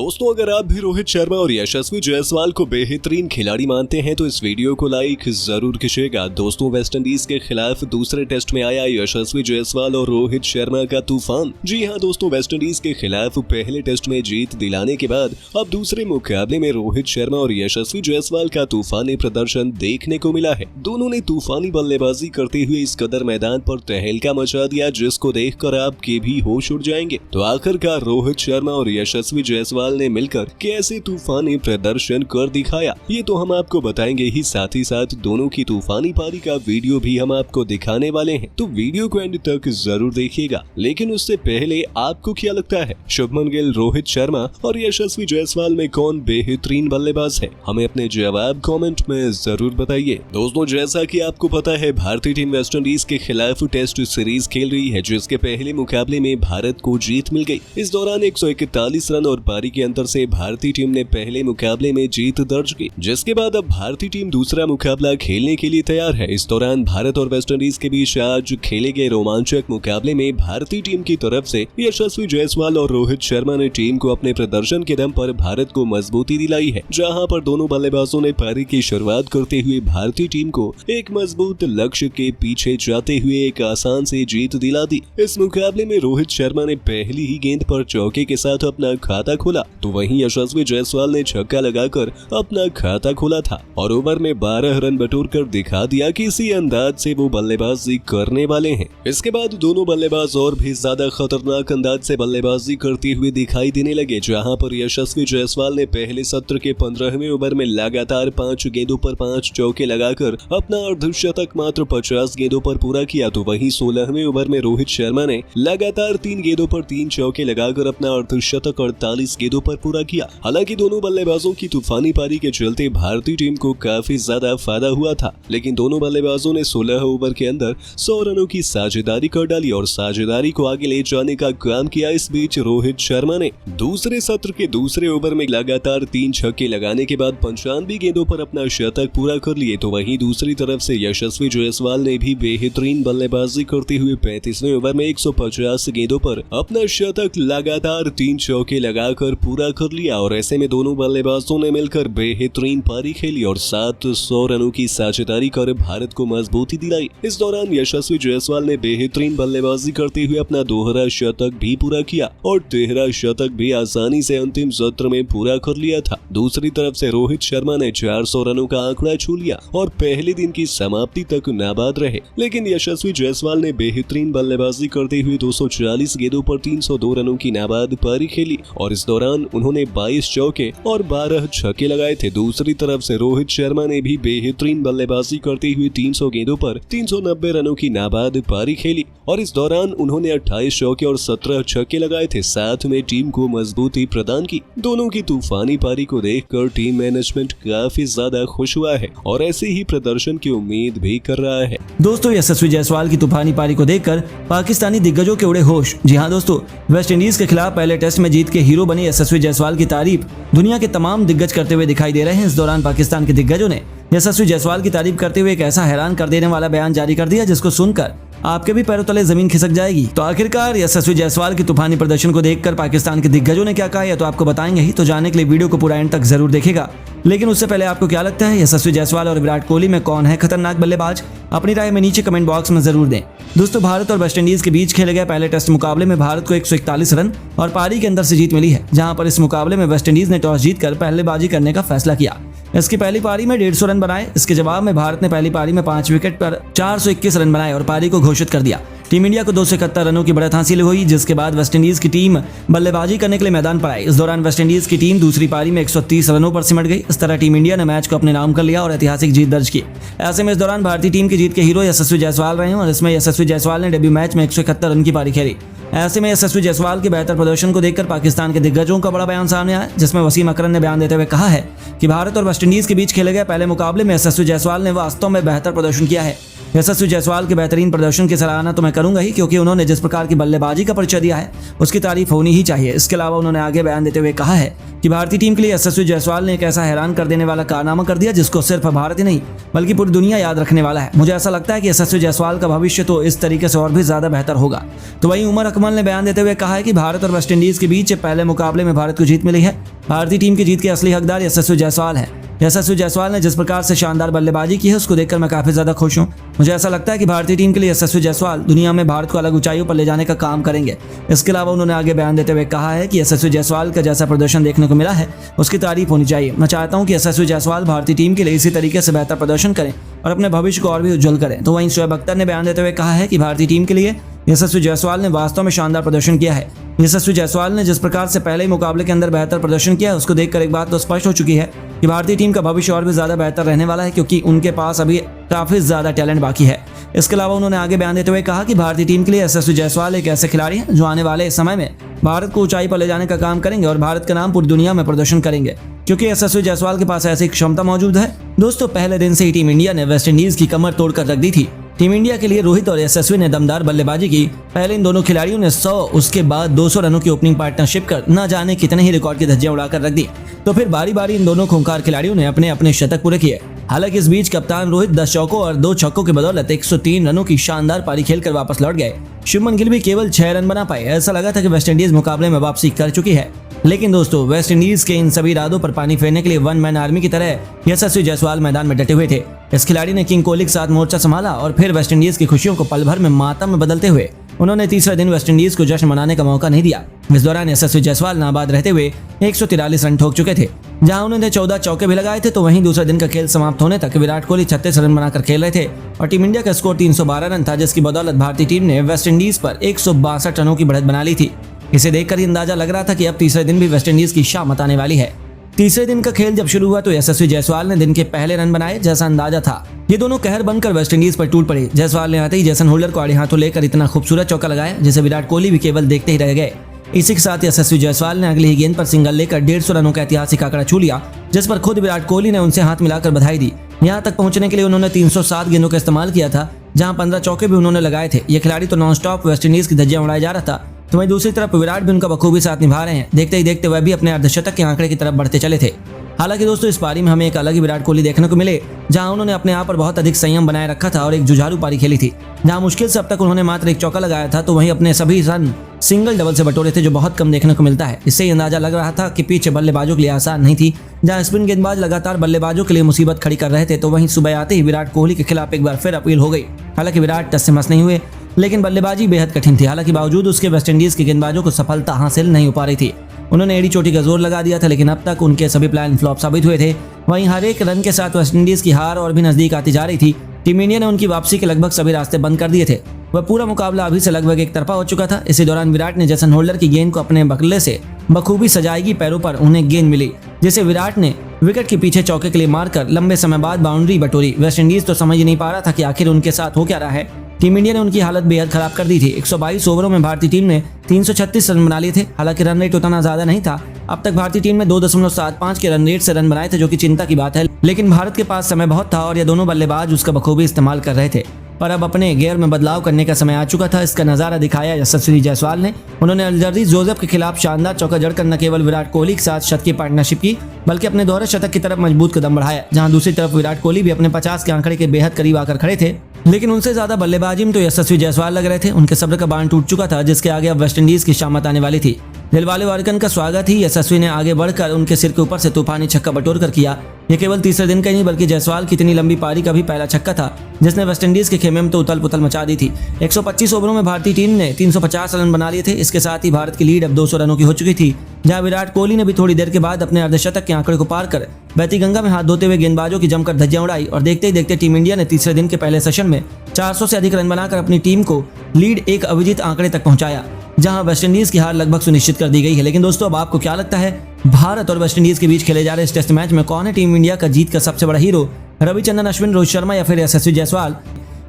दोस्तों, अगर आप भी रोहित शर्मा और यशस्वी जायसवाल को बेहतरीन खिलाड़ी मानते हैं तो इस वीडियो को लाइक जरूर कीजिएगा। दोस्तों, वेस्टइंडीज के खिलाफ दूसरे टेस्ट में आया यशस्वी जायसवाल और रोहित शर्मा का तूफान। जी हां दोस्तों, वेस्टइंडीज के खिलाफ पहले टेस्ट में जीत दिलाने के बाद अब दूसरे मुकाबले में रोहित शर्मा और यशस्वी जायसवाल का तूफानी प्रदर्शन देखने को मिला है। दोनों ने तूफानी बल्लेबाजी करते हुए इस कदर मैदान पर तहलका मचा दिया जिसको देखकर आपके भी होश उड़ जाएंगे। तो आखिरकार रोहित शर्मा और यशस्वी जायसवाल ने मिलकर कैसे तूफानी प्रदर्शन कर दिखाया, ये तो हम आपको बताएंगे ही साथ दोनों की तूफानी पारी का वीडियो भी हम आपको दिखाने वाले हैं। तो वीडियो को एंड तक जरूर देखिएगा। लेकिन उससे पहले आपको क्या लगता है, शुभमन गिल, रोहित शर्मा और यशस्वी जायसवाल में कौन बेहतरीन बल्लेबाज है? हमें अपने जवाब कमेंट में जरूर बताइए। दोस्तों, जैसा कि आपको पता है, भारतीय टीम वेस्टइंडीज के खिलाफ टेस्ट सीरीज खेल रही है, जिसके पहले मुकाबले में भारत को जीत मिल गई। इस दौरान 141 रन और पारी के अंतर से भारतीय टीम ने पहले मुकाबले में जीत दर्ज की, जिसके बाद अब भारतीय टीम दूसरा मुकाबला खेलने के लिए तैयार है। इस दौरान भारत और वेस्टइंडीज के बीच आज खेले गए रोमांचक मुकाबले में भारतीय टीम की तरफ से यशस्वी जायसवाल और रोहित शर्मा ने टीम को अपने प्रदर्शन के दम पर भारत को मजबूती दिलाई है। जहां पर दोनों बल्लेबाजों ने पारी की शुरुआत करते हुए भारतीय टीम को एक मजबूत लक्ष्य के पीछे जाते हुए एक आसान से जीत दिला दी। इस मुकाबले में रोहित शर्मा ने पहली ही गेंद पर चौके के साथ अपना खाता खोला, तो वहीं यशस्वी जायसवाल ने छक्का लगाकर अपना खाता खोला था और ओवर में 12 रन बटोरकर दिखा दिया कि इसी अंदाज से वो बल्लेबाजी करने वाले हैं। इसके बाद दोनों बल्लेबाज और भी ज्यादा खतरनाक अंदाज से बल्लेबाजी करते हुए दिखाई देने लगे, जहां पर यशस्वी जायसवाल ने पहले सत्र के 15वें ओवर में लगातार 5 गेंदों पर 5 चौके लगाकर अपना अर्धशतक मात्र 50 गेंदों पर पूरा किया। तो वहीं 16वें ओवर में रोहित शर्मा ने लगातार 3 गेंदों पर 3 चौके लगाकर अपना अर्धशतक 48 गेंदों पर पूरा किया। हालांकि दोनों बल्लेबाजों की तूफानी पारी के चलते भारतीय टीम को काफी ज्यादा फायदा हुआ था, लेकिन दोनों बल्लेबाजों ने 16 ओवर के अंदर 100 रनों की साझेदारी कर डाली और साझेदारी को आगे ले जाने का काम किया। इस बीच रोहित शर्मा ने दूसरे सत्र के दूसरे ओवर में लगातार 3 छक्के लगाने के बाद 95 गेंदों पर अपना शतक पूरा कर लिए। तो वहीं दूसरी तरफ से यशस्वी जायसवाल ने भी बेहतरीन बल्लेबाजी करते हुए 35वें ओवर में 150 गेंदों पर अपना शतक लगातार 3 चौके लगाकर पूरा कर लिया और ऐसे में दोनों बल्लेबाजों ने मिलकर बेहतरीन पारी खेली और 700 रनों की साझेदारी कर भारत को मजबूती दिलाई। इस दौरान यशस्वी जायसवाल ने बेहतरीन बल्लेबाजी करते हुए अपना दोहरा शतक भी पूरा किया और 13 शतक भी आसानी से अंतिम सत्र में पूरा कर लिया था। दूसरी तरफ से रोहित शर्मा ने 400 रनों का आंकड़ा छू लिया और पहले दिन की समाप्ति तक नाबाद रहे, लेकिन यशस्वी जायसवाल ने बेहतरीन बल्लेबाजी करते हुए 240 गेंदों पर 302 रनों की नाबाद पारी खेली और इस दौरान उन्होंने 22 चौके और 12 छक्के लगाए थे। दूसरी तरफ से रोहित शर्मा ने भी बेहतरीन बल्लेबाजी करते हुए 300 गेंदों पर 390 रनों की नाबाद पारी खेली और इस दौरान उन्होंने 28 चौके और 17 छक्के लगाए थे, साथ में टीम को मजबूती प्रदान की। दोनों की तूफानी पारी को देखकर टीम मैनेजमेंट काफी ज्यादा खुश हुआ है और ऐसे ही प्रदर्शन की उम्मीद भी कर रहा है। दोस्तों, यशस्वी जायसवाल की तूफानी पारी को देखकर पाकिस्तानी दिग्गजों के उड़े होश। जी हाँ दोस्तों, वेस्टइंडीज के खिलाफ पहले टेस्ट में जीत के हीरो बने यशस्वी जायसवाल की तारीफ दुनिया के तमाम दिग्गज करते हुए दिखाई दे रहे हैं। इस दौरान पाकिस्तान के दिग्गजों ने यशस्वी जायसवाल की तारीफ करते हुए एक ऐसा हैरान कर देने वाला बयान जारी कर दिया जिसको सुनकर आपके भी पैरों तले जमीन खिसक जाएगी। तो आखिरकार यशस्वी जायसवाल की तूफानी प्रदर्शन को देखकर पाकिस्तान के दिग्गजों ने क्या कहा है तो आपको बताएंगे ही। तो जानने के लिए वीडियो को पूरा एंड तक जरूर देखेगा। लेकिन उससे पहले आपको क्या लगता है, यशस्वी जायसवाल और विराट कोहली में कौन है खतरनाक बल्लेबाज? अपनी राय में नीचे कमेंट बॉक्स में जरूर दें। दोस्तों, भारत और वेस्टइंडीज के बीच खेले गए पहले टेस्ट मुकाबले में भारत को 141 रन और पारी के अंदर से जीत मिली है, जहां पर इस मुकाबले में वेस्टइंडीज ने टॉस जीतकर बल्लेबाजी करने का फैसला किया। इसकी पहली पारी में 150 रन बनाए। इसके जवाब में भारत ने पहली पारी में 5 विकेट पर 421 रन बनाए और पारी को घोषित कर दिया। टीम इंडिया को 271 रनों की बढ़त हासिल हुई, जिसके बाद वेस्टइंडीज की टीम बल्लेबाजी करने के लिए मैदान पर आई। इस दौरान वेस्टइंडीज की टीम दूसरी पारी में 130 रनों पर सिमट गई। इस तरह टीम इंडिया ने मैच को अपने नाम कर लिया और ऐतिहासिक जीत दर्ज की। ऐसे में इस दौरान भारतीय टीम की जीत के हीरो यशस्वी जायसवाल रहे और इसमें यशस्वी जायसवाल ने डेब्यू मैच में 171 रन की पारी खेली। ऐसे में यशस्वी जायसवाल के बेहतर प्रदर्शन को देखकर पाकिस्तान के दिग्गजों का बड़ा बयान सामने आया, जिसमें वसीम अकरम ने बयान देते हुए कहा है कि भारत और वेस्टइंडीज के बीच खेले गए पहले मुकाबले में यशस्वी जायसवाल ने वास्तव में बेहतर प्रदर्शन किया है। यशस्वी जायसवाल के बेहतरीन प्रदर्शन की सराहना तो मैं करूंगा ही, क्योंकि उन्होंने जिस प्रकार की बल्लेबाजी का परिचय दिया है उसकी तारीफ होनी ही चाहिए। इसके अलावा उन्होंने आगे बयान देते हुए कहा है कि भारतीय टीम के लिए यशस्वी जायसवाल ने एक ऐसा हैरान कर देने वाला कारनामा कर दिया जिसको सिर्फ भारत ही नहीं बल्कि पूरी दुनिया याद रखने वाला है। मुझे ऐसा लगता है कि यशस्वी जायसवाल का भविष्य तो इस तरीके से और भी ज्यादा बेहतर होगा। तो वहीं उमर अकमल ने बयान देते हुए कहा है कि भारत और वेस्टइंडीज के बीच पहले मुकाबले में भारत को जीत मिली है भारतीय टीम की जीत के असली हकदार यशस्वी जायसवाल है। यशस्वी जायसवाल ने जिस प्रकार से शानदार बल्लेबाजी की है उसको देखकर मैं काफी ज्यादा खुश हूँ। मुझे ऐसा लगता है कि भारतीय टीम के लिए यशस्वी जायसवाल दुनिया में भारत को अलग ऊंचाइयों पर ले जाने का काम करेंगे। इसके अलावा उन्होंने आगे बयान देते हुए कहा है कि यशस्वी जायसवाल का जैसा प्रदर्शन देखने को मिला है उसकी तारीफ होनी चाहिए। मैं चाहता हूँ कि यशस्वी जायसवाल भारतीय टीम के लिए इसी तरीके से बेहतर प्रदर्शन करें और अपने भविष्य को और भी उज्जवल करें। तो वहीं शोएब अख्तर ने बयान देते हुए कहा है कि भारतीय टीम के लिए यशस्वी जायसवाल ने वास्तव में शानदार प्रदर्शन किया है। यशस्वी जायसवाल ने जिस प्रकार से पहले ही मुकाबले के अंदर बेहतर प्रदर्शन किया है उसको देखकर एक बात तो स्पष्ट हो चुकी है कि भारतीय टीम का भविष्य और भी ज्यादा बेहतर रहने वाला है, क्योंकि उनके पास अभी काफी ज्यादा टैलेंट बाकी है। इसके अलावा उन्होंने आगे बयान देते हुए कहा कि भारतीय टीम के लिए यशस्वी जायसवाल एक ऐसे खिलाड़ी हैं जो आने वाले समय में भारत को ऊंचाई पर ले जाने का काम करेंगे और भारत का नाम पूरी दुनिया में प्रदर्शन करेंगे, क्योंकि यशस्वी जायसवाल के पास ऐसी क्षमता मौजूद है। दोस्तों, पहले दिन से ही टीम इंडिया ने वेस्ट इंडीज की कमर तोड़कर रख दी थी। टीम इंडिया के लिए रोहित और यशस्वी ने दमदार बल्लेबाजी की। पहले इन दोनों खिलाड़ियों ने 100, उसके बाद 200 रनों की ओपनिंग पार्टनरशिप कर न जाने कितने ही रिकॉर्ड की धज्जियां उड़ाकर रख दी। तो फिर बारी बारी इन दोनों खूंखार खिलाड़ियों ने अपने अपने शतक पूरे किए। हालांकि इस बीच कप्तान रोहित 10 चौकों और 2 छक्कों की बदौलत 103 रनों की शानदार पारी खेलकर वापस लौट गए। शुभमन गिल भी केवल 6 रन बना पाए। ऐसा लगा था कि वेस्टइंडीज मुकाबले में वापसी कर चुकी है, लेकिन दोस्तों वेस्टइंडीज के इन सभी इरादों पर पानी फेरने के लिए वन मैन आर्मी की तरह यशस्वी जायसवाल मैदान में डटे हुए थे। इस खिलाड़ी ने किंग कोहली के साथ मोर्चा संभाला और फिर वेस्टइंडीज की खुशियों को पल भर में मातम में बदलते हुए उन्होंने तीसरे दिन वेस्टइंडीज को जश्न मनाने का मौका नहीं दिया। इस दौरान यशस्वी जायसवाल नाबाद रहते हुए 143 रन ठोक चुके थे। जहां उन्होंने 14 चौके भी लगाए थे, तो वहीं दूसरे दिन का खेल समाप्त होने तक विराट कोहली 36 रन बनाकर खेल रहे थे और टीम इंडिया का स्कोर 312 रन था, जिसकी बदौलत भारतीय टीम ने वेस्टइंडीज पर 162 रनों की बढ़त बना ली थी। इसे देखकर ही अंदाजा लग रहा था कि अब तीसरे दिन भी वेस्टइंडीज की शामत आने वाली है। तीसरे दिन का खेल जब शुरू हुआ तो यशस्वी जायसवाल ने दिन के पहले रन बनाए जैसा अंदाजा था। ये दोनों कहर बनकर वेस्टइंडीज पर टूट पड़े। जायसवाल ने आते ही जेसन होल्डर को आड़े हाथों लेकर इतना खूबसूरत चौका लगाया जिसे विराट कोहली भी केवल देखते ही रह गए। इसी के साथ यशस्वी जायसवाल ने अगली ही गेंद पर सिंगल लेकर 150 रनों का ऐतिहासिक आंकड़ा छू लिया, जिस पर खुद विराट कोहली ने उनसे हाथ मिलाकर बधाई दी। यहाँ तक पहुंचने के लिए उन्होंने 307 गेंदों का इस्तेमाल किया था, जहां 15 चौके भी उन्होंने लगाए थे। ये खिलाड़ी तो नॉनस्टॉप वेस्टइंडीज की धज्जियां उड़ाया जा रहा था, तो वहीं दूसरी तरफ विराट भी उनका बखूबी साथ निभा रहे हैं। देखते ही देखते वह भी अपने अर्धशतक के आंकड़े की तरफ बढ़ते चले थे। हालांकि दोस्तों, इस पारी में हमें एक अलग ही विराट कोहली देखने को मिले, जहां उन्होंने अपने आप पर बहुत अधिक संयम बनाए रखा था और एक जुझारू पारी खेली थी। जहां मुश्किल से अब तक उन्होंने मात्र 1 चौका लगाया था, तो वहीं अपने सभी रन सिंगल डबल से बटोरे थे, जो बहुत कम देखने को मिलता है। इससे ही अंदाजा लग रहा था कि पीछे बल्लेबाजों के लिए आसान नहीं थी। जहां स्पिन गेंदबाज लगातार बल्लेबाजों के लिए मुसीबत खड़ी कर रहे थे, तो वहीं सुबह आते ही विराट कोहली के खिलाफ एक बार फिर अपील हो गई। हालांकि विराट टस से मस नहीं हुए, लेकिन बल्लेबाजी बेहद कठिन थी। हालांकि बावजूद उसके वेस्टइंडीज के गेंदबाजों को सफलता हासिल नहीं हो पा रही थी। उन्होंने एड़ी चोटी का जोर लगा दिया था, लेकिन अब तक उनके सभी प्लान फ्लॉप साबित हुए थे। वहीं हर एक रन के साथ वेस्टइंडीज की हार और भी नजदीक आती जा रही थी। टीम इंडिया ने उनकी वापसी के लगभग सभी रास्ते बंद कर दिए थे। वह पूरा मुकाबला अभी से लगभग एक तरफा हो चुका था। इसी दौरान विराट ने जेसन होल्डर की गेंद को अपने बल्ले से बखूबी सजाएगी पैरों पर उन्हें गेंद मिली, जिसे विराट ने विकेट के पीछे चौके के लिए मारकर लंबे समय बाद बाउंड्री बटोरी। वेस्टइंडीज तो समझ ही नहीं पा रहा था कि आखिर उनके साथ हो क्या रहा है। टीम इंडिया ने उनकी हालत बेहद खराब कर दी थी। 122 ओवरों में भारतीय टीम ने 336 रन बना लिए थे। हालांकि रन रेट उतना ज्यादा नहीं था। अब तक भारतीय टीम ने 2.75 के रन रेट से रन बनाए थे, जो कि चिंता की बात है। लेकिन भारत के पास समय बहुत था और ये दोनों बल्लेबाज उसका बखूबी इस्तेमाल कर रहे थे। पर अब अपने गेयर में बदलाव करने का समय आ चुका था। इसका नजारा दिखाया यशस्वी जायसवाल ने। उन्होंने अल्जर्दी जोसेफ के खिलाफ शानदार चौका जड़कर न केवल विराट कोहली के साथ शत की पार्टनरशिप की, बल्कि अपने दोहरे शतक की तरफ मजबूत कदम बढ़ाया। जहां दूसरी तरफ विराट कोहली भी अपने 50 के आंकड़े के बेहद करीब आकर खड़े थे, लेकिन उनसे ज्यादा बल्लेबाजी में तो यशस्वी जायसवाल लग रहे थे। उनके सब्र का बांध टूट चुका था, जिसके आगे अब वेस्टइंडीज की शामत आने वाली थी। दिलवाले वारकन का स्वागत ही यशस्वी ने आगे बढ़कर उनके सिर के ऊपर से तूफानी छक्का बटोर कर किया। ये केवल तीसरे दिन का ही नहीं, बल्कि जायसवाल की इतनी लंबी पारी का भी पहला छक्का था, जिसने वेस्टइंडीज के खेमे में तो उथल पुथल मचा दी थी। 125 ओवरों में भारतीय टीम ने 350 रन बना लिए थे। इसके साथ ही भारत की लीड अब 200 रनों की हो चुकी थी, जहां विराट कोहली ने भी थोड़ी देर के बाद अपने अर्धशतक के आंकड़े को पार कर बहती गंगा में हाथ धोते हुए गेंदबाजों की जमकर धज्जियां उड़ाई। और देखते ही देखते टीम इंडिया ने तीसरे दिन के पहले सेशन में 400 से अधिक रन बनाकर अपनी टीम को लीड एक अविजित आंकड़े तक पहुंचाया, जहां वेस्टइंडीज की हार लगभग सुनिश्चित कर दी गई है। लेकिन दोस्तों, अब आपको क्या लगता है, भारत और वेस्टइंडीज के बीच खेले जा रहे इस टेस्ट मैच में कौन है टीम इंडिया का जीत का सबसे बड़ा हीरो? रविचंद्रन अश्विन, रोहित शर्मा या फिर यशस्वी जायसवाल?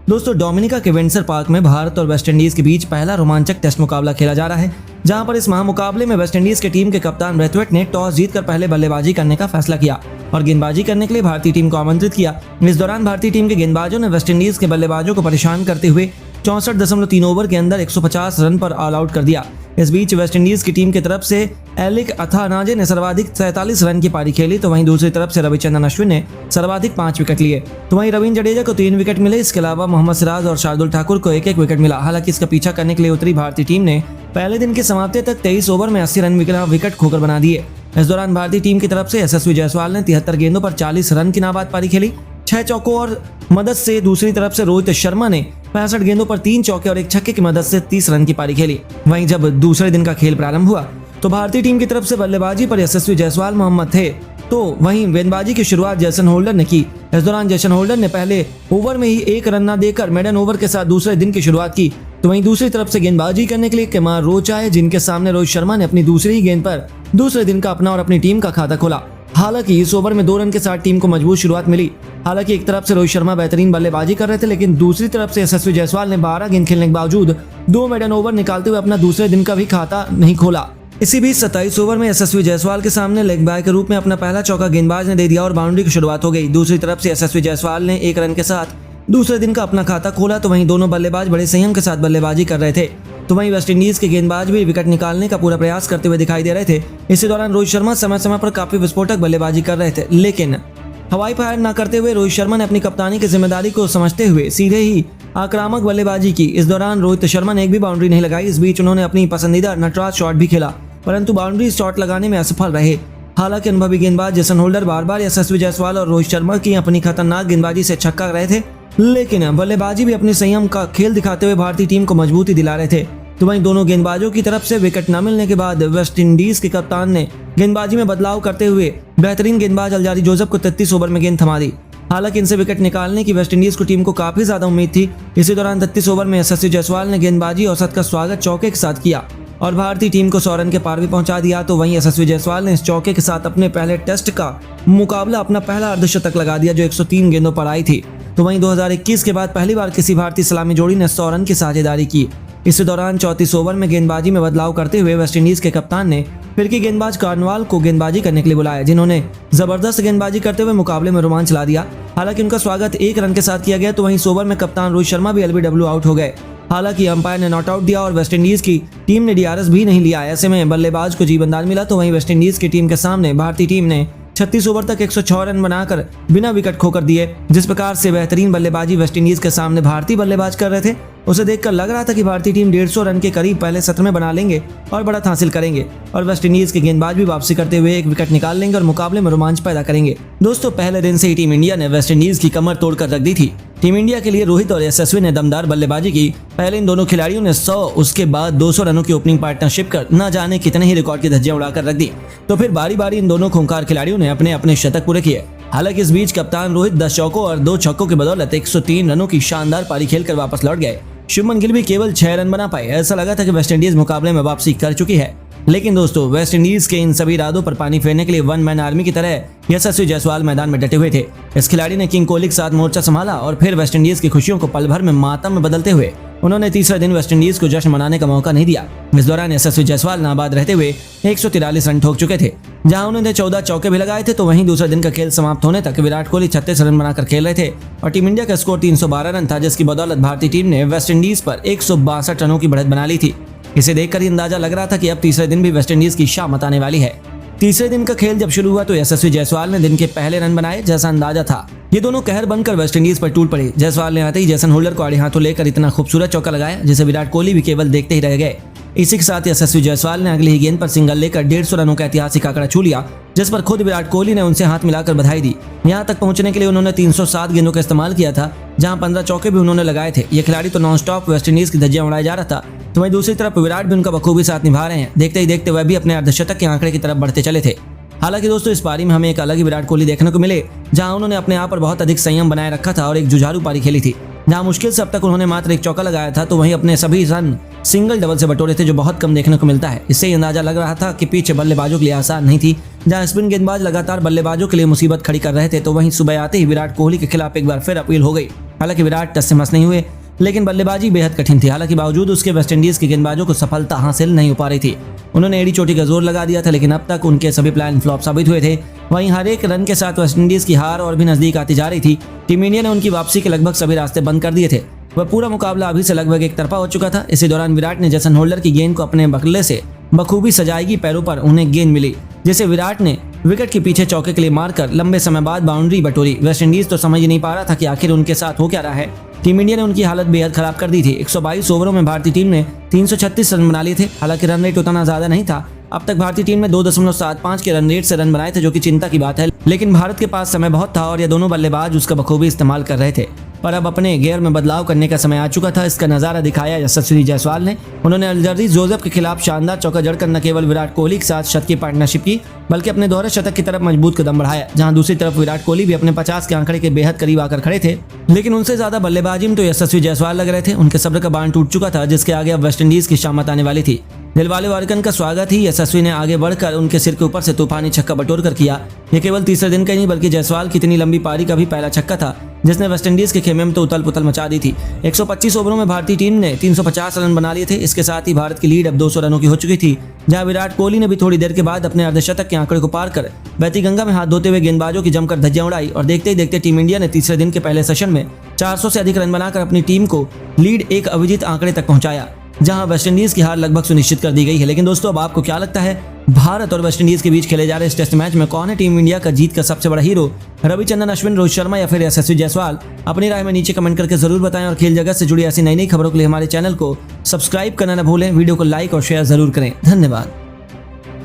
दोस्तों, डोमिनिका के विंडसर पार्क में भारत और वेस्टइंडीज के बीच पहला रोमांचक टेस्ट मुकाबला खेला जा रहा है, जहां पर इस महामुकाबले में वेस्टइंडीज के टीम के कप्तान ब्रैथवेट ने टॉस जीतकर पहले बल्लेबाजी करने का फैसला किया और गेंदबाजी करने के लिए भारतीय टीम को आमंत्रित किया। इस दौरान भारतीय टीम के गेंदबाजों ने वेस्टइंडीज के बल्लेबाजों को परेशान करते हुए 64.3 ओवर के अंदर 150 रन पर ऑल आउट कर दिया। इस बीच वेस्टइंडीज की टीम की तरफ से एलिक अथानाजे ने सर्वाधिक 47 रन की पारी खेली, तो वहीं दूसरी तरफ से रविचंद्रन अश्विन ने सर्वाधिक 5 विकेट लिए। तो वहीं रवींद्र जडेजा को 3 विकेट मिले। इसके अलावा मोहम्मद सिराज और शार्दुल ठाकुर को एक विकेट मिला। हालांकि इसका पीछा करने के लिए उतरी भारतीय टीम ने पहले दिन के समाप्ति तक 23 ओवर में 80 रन विकेट खोकर बना दिए। इस दौरान भारतीय टीम की तरफ से यशस्वी जायसवाल ने 73 गेंदों पर 40 रन की नाबाद पारी खेली। 6 चौकों और मदद से दूसरी तरफ से रोहित शर्मा ने 65 गेंदों पर 3 चौके और 1 छक्के की मदद से 30 रन की पारी खेली। वहीं जब दूसरे दिन का खेल प्रारंभ हुआ तो भारतीय टीम की तरफ से बल्लेबाजी पर यशस्वी जायसवाल मोहम्मद थे, तो वहीं गेंदबाजी की शुरुआत जेसन होल्डर ने की। इस दौरान जेसन होल्डर ने पहले ओवर में ही 1 रन न देकर मेडन ओवर के साथ दूसरे दिन की शुरुआत की। तो वहीं दूसरी तरफ से गेंदबाजी करने के लिए केमार रोच आए, जिनके सामने रोहित शर्मा ने अपनी दूसरी ही गेंद पर दूसरे दिन का अपना और अपनी टीम का खाता खोला। हालांकि इस ओवर में 2 रन के साथ टीम को मजबूत शुरुआत मिली। हालांकि एक तरफ से रोहित शर्मा बेहतरीन बल्लेबाजी कर रहे थे, लेकिन दूसरी तरफ से यशस्वी जायसवाल ने 12 गेंद खेलने के बावजूद 2 मेडन ओवर निकालते हुए अपना दूसरे दिन का भी खाता नहीं खोला। इसी बीच 27 ओवर में यशस्वी जायसवाल के सामने लेग बाय के रूप में अपना पहला चौका गेंदबाज ने दे दिया और बाउंड्री की शुरुआत हो गई। दूसरी तरफ से यशस्वी जायसवाल ने 1 रन के साथ दूसरे दिन का अपना खाता खोला। तो वहीं दोनों बल्लेबाज बड़े संयम के साथ बल्लेबाजी कर रहे थे। तो वहीं वेस्टइंडीज के गेंदबाज भी विकेट निकालने का पूरा प्रयास करते हुए दिखाई दे रहे थे। इसी दौरान रोहित शर्मा समय समय पर काफी विस्फोटक बल्लेबाजी कर रहे थे, लेकिन हवाई फायर न करते हुए रोहित शर्मा ने अपनी कप्तानी की जिम्मेदारी को समझते हुए सीधे ही आक्रामक बल्लेबाजी की। इस दौरान रोहित शर्मा ने एक भी बाउंड्री नहीं लगाई। इस बीच उन्होंने अपनी पसंदीदा नटराज शॉट भी खेला, परंतु बाउंड्री शॉट लगाने में असफल रहे। हालांकि अनुभवी गेंदबाज जेसन होल्डर बार बार यशस्वी जायसवाल और रोहित शर्मा की अपनी खतरनाक गेंदबाजी से छक्का रहे थे, लेकिन बल्लेबाजी भी अपने संयम का खेल दिखाते हुए भारतीय टीम को मजबूती दिला रहे थे। तो वहीं दोनों गेंदबाजों की तरफ से विकेट न मिलने के बाद वेस्टइंडीज के कप्तान ने गेंदबाजी में बदलाव करते हुए बेहतरीन गेंदबाज अलजारी जोसेफ को 33 ओवर में गेंद थमा दी। हालांकि इनसे विकेट निकालने की वेस्टइंडीज को टीम को काफी ज्यादा उम्मीद थी। इसी दौरान 33 ओवर में यशस्वी जायसवाल ने गेंदबाजी औसत का स्वागत चौके के साथ किया और भारतीय टीम को 100 रन के पार भी पहुंचा दिया। तो वहीं यशस्वी जायसवाल ने इस चौके के साथ अपने पहले टेस्ट का मुकाबला अपना पहला अर्धशतक लगा दिया, जो 103 गेंदों पर आई थी। तो वहीं 2021 के बाद पहली बार किसी भारतीय सलामी जोड़ी ने 100 रन की साझेदारी की। इस दौरान 34 ओवर में गेंदबाजी में बदलाव करते हुए वेस्टइंडीज के कप्तान ने फिरकी गेंदबाज कार्नवाल को गेंदबाजी करने के लिए बुलाया, जिन्होंने जबरदस्त गेंदबाजी करते हुए मुकाबले में रोमांच ला दिया। हालांकि उनका स्वागत 1 रन के साथ किया गया। तो वहीं इस ओवर में कप्तान रोहित शर्मा भी LBW आउट हो गए। हालांकि अंपायर ने नॉट आउट दिया और वेस्टइंडीज की टीम ने DRS भी नहीं लिया। ऐसे में बल्लेबाज को जीवनदान मिला। तो वहीं वेस्टइंडीज की टीम के सामने भारतीय टीम ने 36 ओवर तक 106 रन बनाकर बिना विकेट खोकर दिए। जिस प्रकार से बेहतरीन बल्लेबाजी वेस्टइंडीज के सामने भारतीय बल्लेबाज कर रहे थे, उसे देखकर लग रहा था कि भारतीय टीम 150 रन के करीब पहले सत्र में बना लेंगे और बढ़त हासिल करेंगे और वेस्टइंडीज के गेंदबाज भी वापसी करते हुए 1 विकेट निकाल लेंगे और मुकाबले में रोमांच पैदा करेंगे। दोस्तों, पहले दिन से ही टीम इंडिया ने वेस्टइंडीज की कमर तोड़कर रख दी थी। टीम इंडिया के लिए रोहित और यशस्वी ने दमदार बल्लेबाजी की। पहले इन दोनों खिलाड़ियों ने 100, उसके बाद 200 रनों की ओपनिंग पार्टनरशिप कर न जाने कितने ही रिकॉर्ड की धज्जियां उड़ाकर रख दी। तो फिर बारी बारी इन दोनों खूंखार खिलाड़ियों ने अपने अपने शतक पूरे किए। हालांकि इस बीच कप्तान रोहित 10 चौकों और 2 छक्कों की बदौलत 103 रनों की शानदार पारी खेलकर वापस लौट गए। शुभमन गिल भी केवल 6 रन बना पाए। ऐसा लगा था कि वेस्टइंडीज मुकाबले में वापसी कर चुकी है, लेकिन दोस्तों वेस्टइंडीज के इन सभी इरादों पर पानी फेरने के लिए 1 मैन आर्मी की तरह यशस्वी जायसवाल मैदान में डटे हुए थे। इस खिलाड़ी ने किंग कोहली के साथ मोर्चा संभाला और फिर वेस्टइंडीज की खुशियों को पल भर में मातम में बदलते हुए उन्होंने तीसरे दिन वेस्टइंडीज को जश्न मनाने का मौका नहीं दिया। इस दौरान यशस्वी जायसवाल नाबाद रहते हुए 143 रन ठोक चुके थे, जहां उन्होंने 14 चौके भी लगाए थे। तो वहीं दूसरे दिन का खेल समाप्त होने तक विराट कोहली 36 रन बनाकर खेल रहे थे और टीम इंडिया का स्कोर 312 रन था, जिसकी बदौलत भारतीय टीम ने वेस्टइंडीज पर 162 रनों की बढ़त बना ली थी। इसे देखकर ही अंदाजा लग रहा था कि अब तीसरे दिन भी वेस्टइंडीज की शामत आने वाली है। तीसरे दिन का खेल जब शुरू हुआ तो यशस्वी जायसवाल ने दिन के पहले रन बनाए, जैसा अंदाजा था। ये दोनों कहर बनकर वेस्टइंडीज पर टूट पड़े। जायसवाल ने आते ही जेसन होल्डर को आड़े हाथों लेकर इतना खूबसूरत चौका लगाया, जिसे विराट कोहली भी केवल देखते ही रह गए। इसी के साथ यशस्वी जायसवाल ने अगली ही गेंद पर सिंगल लेकर 150 रनों का ऐतिहासिक आंकड़ा छू लिया, जिस पर खुद विराट कोहली ने उनसे हाथ मिलाकर बधाई दी। यहां तक पहुंचने के लिए उन्होंने 307 गेंदों का इस्तेमाल किया था, जहां 15 चौके भी उन्होंने लगाए थे। ये खिलाड़ी तो नॉनस्टॉप वेस्टइंडीज की धज्जियां उड़ाया जा रहा था। तो वहीं दूसरी तरफ विराट भी उनका बखूबी साथ निभा रहे हैं। देखते ही देखते वह भी अपने अर्धशतक के आंकड़े की तरफ बढ़ते चले थे। हालांकि दोस्तों, इस पारी में हमें एक अलग ही विराट कोहली देखने को मिले, जहां उन्होंने अपने आप पर बहुत अधिक संयम बनाए रखा था और एक जुझारू पारी खेली थी, जहां मुश्किल से अब तक उन्होंने मात्र 1 चौका लगाया था। तो वहीं अपने सभी रन सिंगल डबल से बटोरे थे, जो बहुत कम देखने को मिलता है। इससे ही अंदाजा लग रहा था कि पिच बल्लेबाजों के लिए आसान नहीं थी, जहां स्पिन गेंदबाज लगातार बल्लेबाजों के लिए मुसीबत खड़ी कर रहे थे। तो वहीं सुबह आते ही विराट कोहली के खिलाफ एक बार फिर अपील हो गई। हालांकि विराट टस से मस नहीं हुए, लेकिन बल्लेबाजी बेहद कठिन थी। हालांकि बावजूद उसके वेस्टइंडीज के गेंदबाजों को सफलता हासिल नहीं हो पा रही थी। उन्होंने एड़ी चोटी का जोर लगा दिया था, लेकिन अब तक उनके सभी प्लान फ्लॉप साबित हुए थे। वहीं हर एक रन के साथ वेस्टइंडीज की हार और भी नजदीक आती जा रही थी। टीम इंडिया ने उनकी वापसी के लगभग सभी रास्ते बंद कर दिए थे। वह पूरा मुकाबला अभी से लगभग एक तरफा हो चुका था। इसी दौरान विराट ने जेसन होल्डर की गेंद को अपने बल्ले से बखूबी सजाएगी पैरों पर उन्हें गेंद मिली, जिसे विराट ने विकेट के पीछे चौके के लिए मारकर लंबे समय बाद बाउंड्री बटोरी। वेस्टइंडीज तो समझ ही नहीं पा रहा था कि आखिर उनके साथ हो क्या रहा है। टीम इंडिया ने उनकी हालत बेहद खराब कर दी थी। 122 ओवरों में भारतीय टीम ने 336 रन बना लिए थे। हालांकि रन रेट उतना ज्यादा नहीं था। अब तक भारतीय टीम ने 2.75 के रन रेट से रन बनाए थे, जो कि चिंता की बात है। लेकिन भारत के पास समय बहुत था और ये दोनों बल्लेबाज उसका बखूबी इस्तेमाल कर रहे थे। पर अब अपने गेयर में बदलाव करने का समय आ चुका था। इसका नजारा दिखाया यशस्वी जायसवाल ने। उन्होंने अल्जर्दी जोसेफ के खिलाफ शानदार चौका जड़कर न केवल विराट कोहली के साथ शत की पार्टनरशिप की, बल्कि अपने दोहरे शतक की तरफ मजबूत कदम बढ़ाया। जहां दूसरी तरफ विराट कोहली भी अपने 50 के आंकड़े के बेहद करीब आकर खड़े थे, लेकिन उनसे ज्यादा बल्लेबाजी में तो यशस्वी जायसवाल लग रहे थे। उनके सब्र का बांध टूट चुका था, जिसके आगे अब वेस्टइंडीज की शामत आने वाली थी। दिलवाले वारकन का स्वागत ही यशस्वी ने आगे बढ़कर उनके सिर के ऊपर से तूफानी छक्का बटोर कर किया। ये केवल तीसरे दिन का ही नहीं, बल्कि जायसवाल की इतनी लंबी पारी का भी पहला छक्का था, जिसने वेस्टइंडीज के खेमे में तो उथल पुथल मचा दी थी। 125 ओवरों में भारतीय टीम ने 350 रन बना लिए थे। इसके साथ ही भारत की लीड अब 200 रनों की हो चुकी थी, जहां विराट कोहली ने भी थोड़ी देर के बाद अपने अर्धशतक के आंकड़े को पार कर बहती गंगा में हाथ धोते हुए गेंदबाजों की जमकर धज्जियां उड़ाई। और देखते ही देखते टीम इंडिया ने तीसरे दिन के पहले सेशन में 400 से अधिक रन बनाकर अपनी टीम को लीड एक अविजित आंकड़े तक पहुंचाया, जहां वेस्टइंडीज की हार लगभग सुनिश्चित कर दी गई है। लेकिन दोस्तों, अब आपको क्या लगता है, भारत और वेस्टइंडीज के बीच खेले जा रहे इस टेस्ट मैच में कौन है टीम इंडिया का जीत का सबसे बड़ा हीरो? रविचंद्रन अश्विन, रोहित शर्मा या फिर यशस्वी जायसवाल? अपनी राय में नीचे कमेंट करके जरूर बताएं और खेल जगत से जुड़ी ऐसी नई नई खबरों के लिए हमारे चैनल को सब्सक्राइब करना न भूलें। वीडियो को लाइक और शेयर जरूर करें। धन्यवाद।